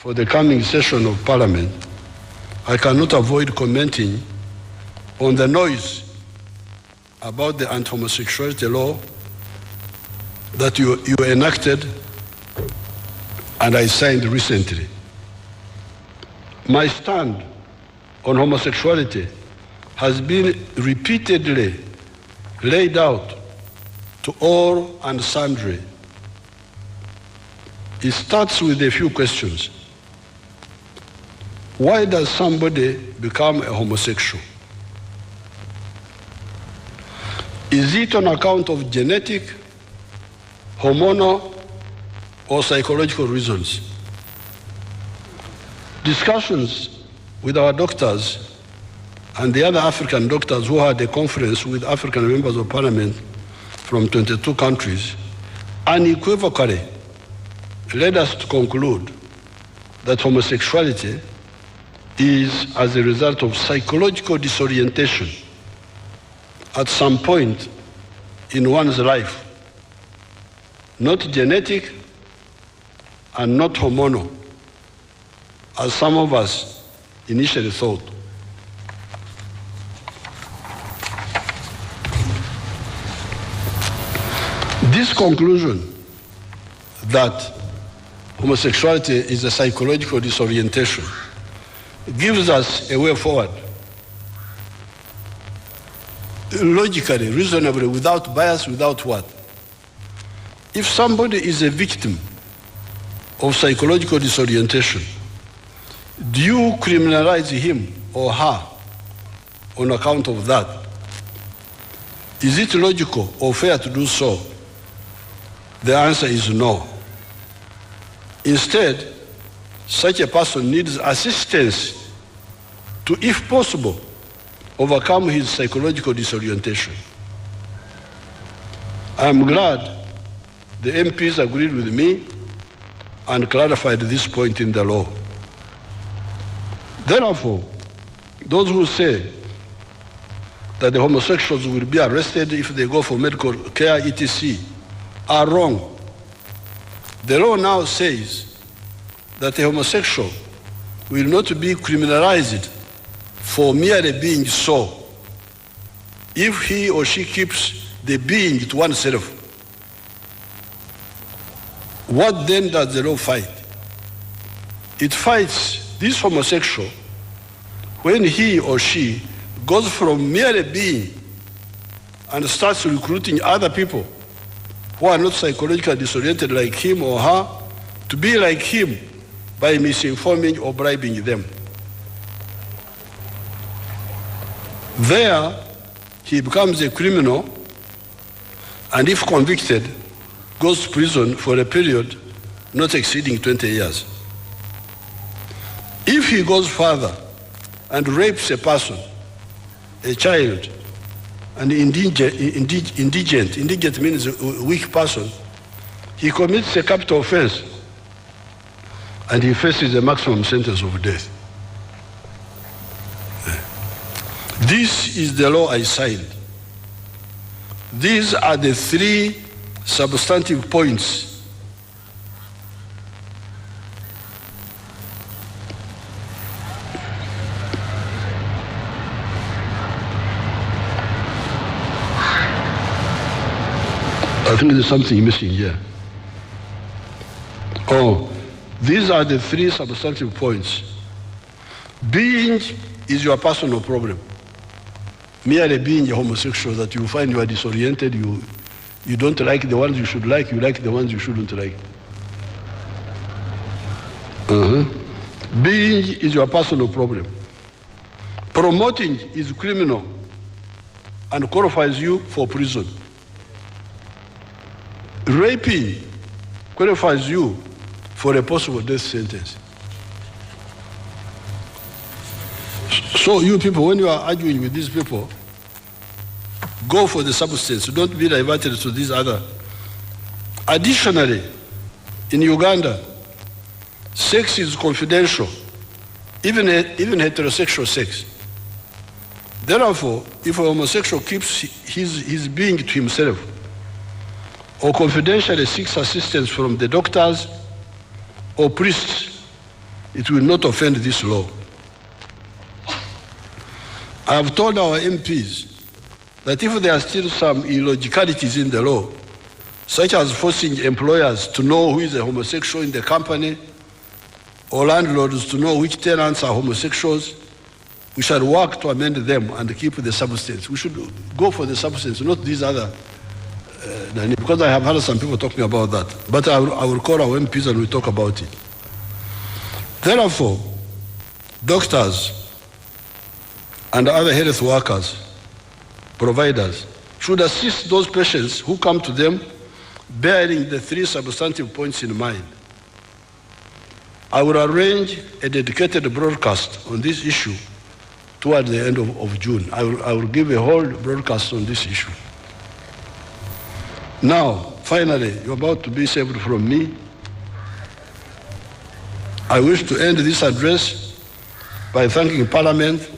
for the coming session of Parliament, I cannot avoid commenting on the noise about the anti-homosexuality law that you enacted and I signed recently. My stand on homosexuality has been repeatedly laid out to all and sundry. It starts with a few questions. Why does somebody become a homosexual? Is it on account of genetic, hormonal, or psychological reasons? Discussions with our doctors and the other African doctors who had a conference with African members of parliament from 22 countries unequivocally led us to conclude that homosexuality is as a result of psychological disorientation at some point in one's life, not genetic and not hormonal, as some of us initially thought. This conclusion that homosexuality is a psychological disorientation gives us a way forward, logically, reasonably, without bias, without what? If somebody is a victim of psychological disorientation, do you criminalize him or her on account of that? Is it logical or fair to do so? The answer is no. Instead, such a person needs assistance to, if possible, overcome his psychological disorientation. I am glad the MPs agreed with me and clarified this point in the law. Therefore, those who say that the homosexuals will be arrested if they go for medical care, etc., are wrong. The law now says that a homosexual will not be criminalized for merely being so if he or she keeps the being to oneself. What then does the law fight? It fights this homosexual when he or she goes from merely being and starts recruiting other people who are not psychologically disoriented like him or her to be like him by misinforming or bribing them. There, he becomes a criminal and if convicted, goes to prison for a period not exceeding 20 years. If he goes further and rapes a person, a child, an indigent means a weak person, he commits a capital offense and he faces a maximum sentence of death. This is the law I signed. These are the three substantive points I think there's something missing here. Oh, these are the three substantive points. Being is your personal problem. Merely being a homosexual, that you find you are disoriented, you don't like the ones you should like, you like the ones you shouldn't like. Being is your personal problem. Promoting is criminal and qualifies you for prison. Raping qualifies you for a possible death sentence. So you people, when you are arguing with these people, go for the substance. Don't be diverted to these other. Additionally, in Uganda, sex is confidential, even heterosexual sex. Therefore, if a homosexual keeps his being to himself, or confidentially seeks assistance from the doctors or priests, it will not offend this law. I have told our MPs that if there are still some illogicalities in the law, such as forcing employers to know who is a homosexual in the company, or landlords to know which tenants are homosexuals, we shall work to amend them and keep the substance. We should go for the substance, not these other, because I have heard some people talking about that. But I will call our MPs and we'll talk about it. Therefore, doctors and other health workers, providers, should assist those patients who come to them bearing the 3 substantive points in mind. I will arrange a dedicated broadcast on this issue toward the end of June. I will give a whole broadcast on this issue. Now, finally, you're about to be saved from me. I wish to end this address by thanking Parliament